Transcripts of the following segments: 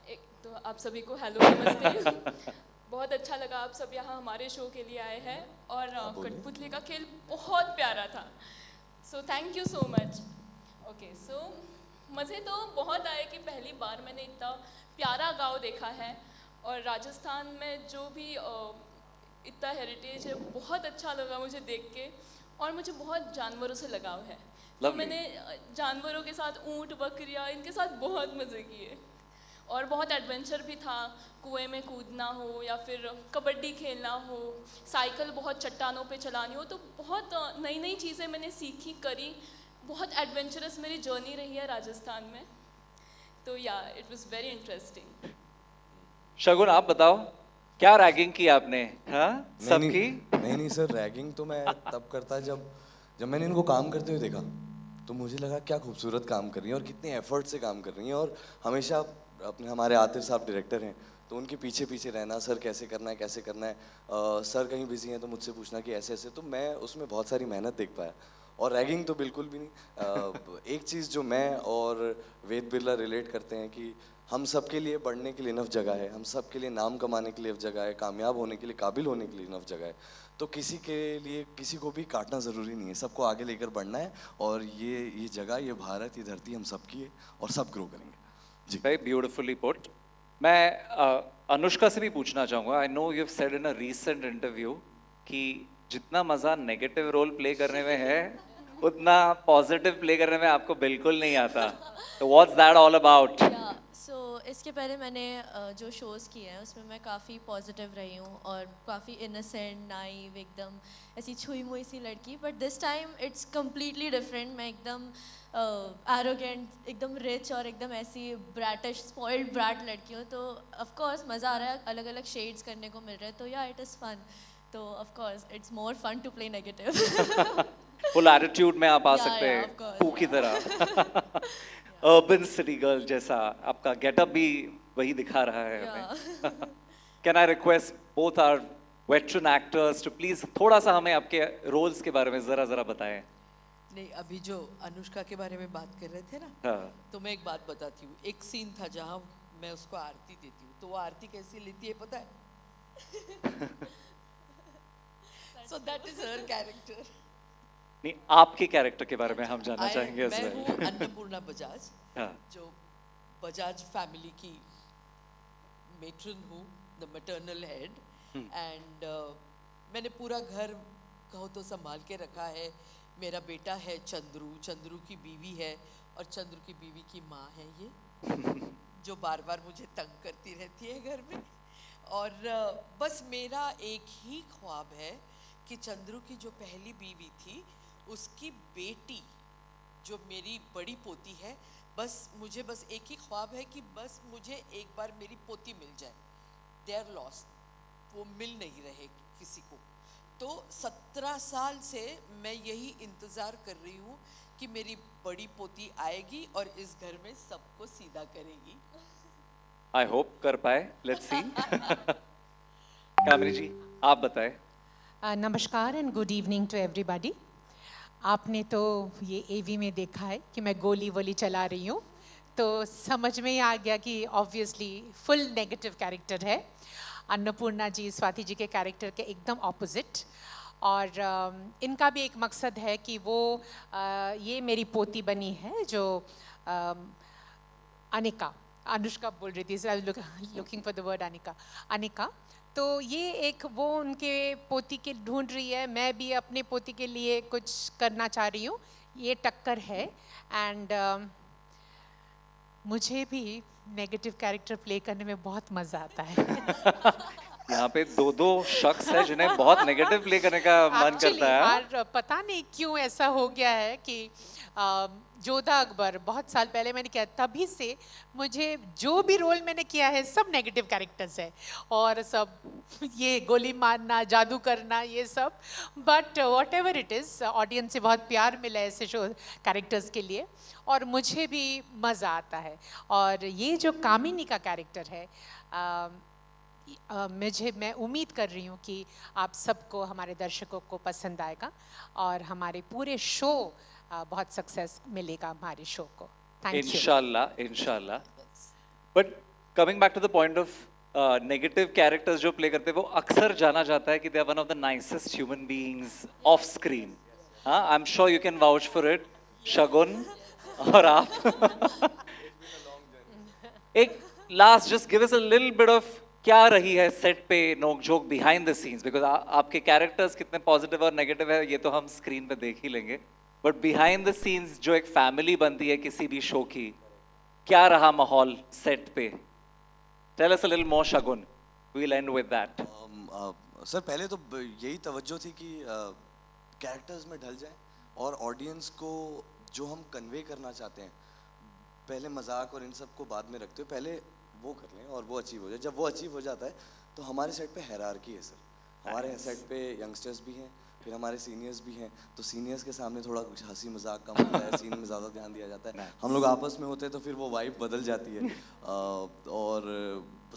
एक तो आप सभी को हेलो नमस्ते। बहुत अच्छा लगा आप सब यहाँ हमारे शो के लिए आए हैं और कठपुतली का खेल बहुत प्यारा था। So thank you so much. Okay so मज़े तो बहुत आए कि पहली बार मैंने इतना प्यारा गांव देखा है और राजस्थान में जो भी इतना हेरिटेज है बहुत अच्छा लगा मुझे देख के। और मुझे बहुत जानवरों से लगाव है तो Lovely. मैंने जानवरों के साथ ऊँट बकरियाँ इनके साथ बहुत मज़े किए और बहुत एडवेंचर भी था। कुएं में कूदना हो या फिर कबड्डी खेलना हो, साइकिल बहुत चट्टानों पे चलानी हो, तो बहुत नई नई चीज़ें मैंने सीखी करी। बहुत एडवेंचरस मेरी जर्नी रही है राजस्थान में। तो या इट वाज वेरी इंटरेस्टिंग। शगुन आप बताओ क्या रैगिंग की आपने? हाँ सबकी? नहीं सर, रैगिंग तो मैं तब करता जब जब मैंने इनको काम करते हुए देखा, तो मुझे लगा क्या खूबसूरत काम कर रही हैं और कितने एफर्ट से काम कर रही हैं। और हमेशा अपने हमारे आतिफ साहब डायरेक्टर हैं, तो उनके पीछे पीछे रहना, सर कैसे करना है कैसे करना है। सर कहीं बिजी हैं तो मुझसे पूछना कि ऐसे ऐसे, तो मैं उसमें बहुत सारी मेहनत देख पाया। और रैगिंग तो बिल्कुल भी नहीं। एक चीज़ जो मैं और वेद बिरला रिलेट करते हैं कि हम सबके लिए बढ़ने के लिए इनफ जगह है, हम सबके लिए नाम कमाने के लिए जगह है, कामयाब होने के लिए, काबिल होने के लिए इनफ जगह है। तो किसी के लिए किसी को भी काटना ज़रूरी नहीं है, सबको आगे लेकर बढ़ना है। और ये जगह, ये भारत, ये धरती हम सबकी है और सब ग्रो करेंगे जी। Very beautifully put. मैं अनुष्का से भी पूछना चाहूंगा, I know you have said in a recent interview कि जितना मजा नेगेटिव रोल प्ले करने में है उतना पॉजिटिव प्ले करने में आपको बिल्कुल नहीं आता। तो व्हाट्स दैट ऑल अबाउट? सो इसके पहले मैंने जो शोज़ किए हैं उसमें मैं काफ़ी पॉजिटिव रही हूँ और काफ़ी इनोसेंट, नाइव, एकदम ऐसी छुई मुई सी लड़की। But this time it's completely different. मैं एकदम एरोगेंट, एकदम रिच और एकदम ऐसी ब्रैटिश, स्पॉइल्ड ब्रैट लड़की हूँ। तो ऑफ कोर्स मज़ा आ रहा है, अलग अलग शेड्स करने को मिल रहा है। तो या इट इज़ फन। तो of course it's more fun to play negative. Full attitude में आप आ Yeah, सकते yeah, हैं of course, पू की yeah. तरह। अर्बन सिटी गर्ल जैसा आपका गेटअप भी वही दिखा रहा है हमें। Can I request both our veteran actors to please थोड़ा सा हमें आपके रोल्स के बारे में जरा बताएं। नहीं, अभी जो अनुष्का के बारे में बात कर रहे थे ना, हाँ। तो मैं एक बात बताती हूँ। एक सीन था जहाँ मैं उसको आरती देती हूँ, तो वो आरती कैसी लेती है पता है? So that is her character. नहीं, आपके कैरेक्टर के बारे में हम जानना चाहेंगे as मैं well. हूँ अन्नपूर्णा बजाज, हाँ। जो बजाज फैमिली की मेट्रन हूँ, द मैटरनल हेड। एंड मैंने पूरा घर कहो तो संभाल के रखा है। मेरा बेटा है चंद्रू, चंद्रू की बीवी है, और चंद्रू की बीवी की माँ है ये, जो बार बार मुझे तंग करती रहती है घर में। और बस मेरा एक ही ख्वाब है कि चंद्रू की जो पहली बीवी थी, उसकी बेटी जो मेरी बड़ी पोती है, मुझे बस एक ही ख्वाब है कि बस मुझे एक बार मेरी पोती मिल जाए। दे आर लॉस्ट, वो मिल नहीं रहे किसी को। तो 17 साल से मैं यही इंतज़ार कर रही हूँ कि मेरी बड़ी पोती आएगी और इस घर में सबको सीधा करेगी। आई होप कर पाए, लेट्स सी। कामरी जी आप बताएं। नमस्कार and good evening to everybody. आपने तो ये एवी में देखा है कि मैं गोली वोली चला रही हूँ, तो समझ में ही आ गया कि ऑब्वियसली फुल नेगेटिव कैरेक्टर है। अन्नपूर्णा जी, स्वाति जी के कैरेक्टर के एकदम ऑपोजिट। और इनका भी एक मकसद है कि वो ये मेरी पोती बनी है जो अनिका, अनुष्का बोल रही थी, looking for the word Anika. तो ये एक वो उनके पोती के ढूंढ रही है, मैं भी अपने पोती के लिए कुछ करना चाह रही हूँ, ये टक्कर है। एंड मुझे भी नेगेटिव कैरेक्टर प्ले करने में बहुत मज़ा आता है। यहाँ पे दो शख्स है जिन्हें बहुत नेगेटिव प्ले करने का मन करता है। और पता नहीं क्यों ऐसा हो गया है कि जोधा अकबर बहुत साल पहले मैंने किया, तभी से मुझे जो भी रोल मैंने किया है सब नेगेटिव कैरेक्टर्स है, और सब ये गोली मारना, जादू करना, ये सब। But what ever it is, audience से बहुत प्यार मिला है ऐसे शो कैरेक्टर्स के लिए, और मुझे भी मज़ा आता है। और ये जो कामिनी का कैरेक्टर है, मैं उम्मीद कर रही हूँ कि आप सबको, हमारे दर्शकों को पसंद आएगा और हमारे पूरे शो बहुत सक्सेस मिलेगा हमारे शो को। Thank you. इंशाल्लाह। But coming back to the point of negative characters जो प्ले करते हैं वो अक्सर जाना जाता है कि they are one of the nicest human beings off screen. हाँ, I am sure you can vouch for it. Shagun और आप एक last just give us a little bit of क्या रही है सेट पे नोकझोंक बिहाइंड द सीन्स, बिकॉज आपके कैरेक्टर्स कितने पॉजिटिव और नेगेटिव है ये तो हम स्क्रीन पे देख ही लेंगे, बट बिहाइंड द सीन्स जो एक फैमिली बनती है किसी भी शो की, क्या रहा माहौल सेट पे? Tell us a little more Shagun. We'll end with that. Sir पहले तो यही तवज्जो थी कि कैरेक्टर्स में ढल जाए और ऑडियंस को जो हम कन्वे करना चाहते हैं, पहले मजाक और इन सब को बाद में रखते हुए पहले वो कर लें और वो अचीव हो जाए. जब वो अचीव हो जाता है तो हमारे सेट पे हायरार्की है सर. हमारे सेट पे यंगस्टर्स भी हैं, फिर हमारे सीनियर्स भी हैं, तो सीनियर्स के सामने थोड़ा कुछ हंसी मजाक कम होता है, सीन में ज़्यादा ध्यान दिया जाता है. हम लोग आपस में होते हैं तो फिर वो वाइब बदल जाती है और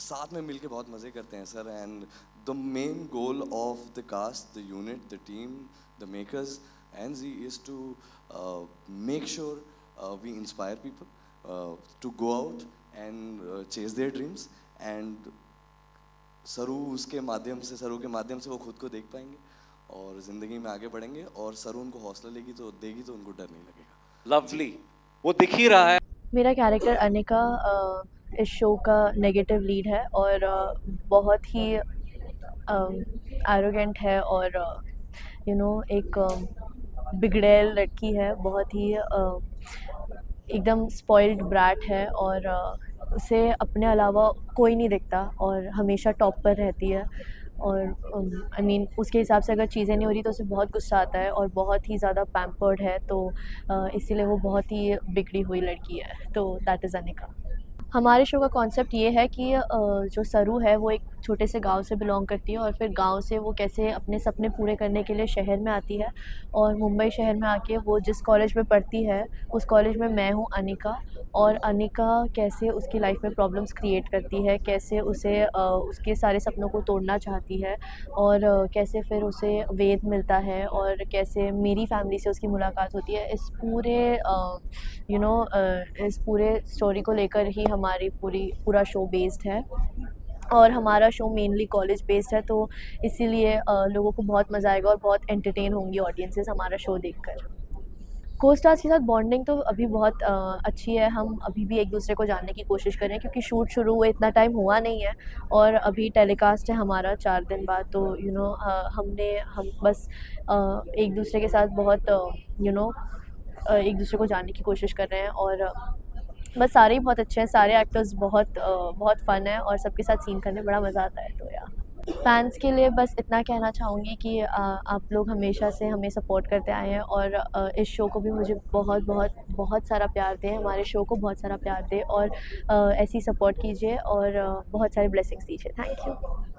साथ में मिलके बहुत मज़े करते हैं sir. And the main goal of the cast, the unit, the team, the makers and Zee is to make sure we inspire people to go out and chase their dreams. And Saru के माध्यम से वो खुद को देख पाएंगे और ज़िंदगी में आगे बढ़ेंगे, और सरू उनको हौसला देगी तो उनको डर नहीं लगेगा. लवली, वो दिख ही रहा है. मेरा कैरेक्टर अनिका इस शो का नेगेटिव लीड है और बहुत ही एरोगेंट है और एक बिगड़ैल लड़की है, बहुत ही एकदम स्पॉइल्ड ब्रैट है और उसे अपने अलावा कोई नहीं दिखता और हमेशा टॉप पर रहती है. और आई मीन उसके हिसाब से अगर चीज़ें नहीं हो रही तो उसे बहुत गुस्सा आता है और बहुत ही ज़्यादा पैम्पर्ड है, तो इसीलिए वो बहुत ही बिगड़ी हुई लड़की है. तो दैट इज़ अनिका. हमारे शो का कॉन्सेप्ट ये है कि जो सरू है वो एक छोटे से गांव से बिलोंग करती है और फिर गांव से वो कैसे अपने सपने पूरे करने के लिए शहर में आती है और मुंबई शहर में आके वो जिस कॉलेज में पढ़ती है उस कॉलेज में मैं हूँ अनिका, और अनिका कैसे उसकी लाइफ में प्रॉब्लम्स क्रिएट करती है, कैसे उसे उसके सारे सपनों को तोड़ना चाहती है और कैसे फिर उसे वेद मिलता है और कैसे मेरी फैमिली से उसकी मुलाकात होती है. इस पूरे इस पूरे स्टोरी को लेकर ही हमारी पूरा शो बेस्ड है और हमारा शो मेनली कॉलेज बेस्ड है, तो इसीलिए लोगों को बहुत मज़ा आएगा और बहुत एंटरटेन होंगी ऑडियंसेस हमारा शो देखकर. को स्टार्स के साथ बॉन्डिंग तो अभी बहुत अच्छी है. हम अभी भी एक दूसरे को जानने की कोशिश कर रहे हैं क्योंकि शूट शुरू हुए इतना टाइम हुआ नहीं है और अभी टेलीकास्ट है हमारा 4 दिन बाद, तो हम बस एक दूसरे के साथ बहुत एक दूसरे को जानने की कोशिश कर रहे हैं और बस सारे ही बहुत अच्छे हैं. सारे एक्टर्स बहुत फ़न है और सबके साथ सीन करने बड़ा मज़ा आता है. तो यार फैंस के लिए बस इतना कहना चाहूँगी कि आप लोग हमेशा से हमें सपोर्ट करते आए हैं और इस शो को भी मुझे बहुत बहुत बहुत सारा प्यार दें, हमारे शो को बहुत सारा प्यार दें और ऐसी सपोर्ट कीजिए और बहुत सारे ब्लेसिंग्स दीजिए. Thank you.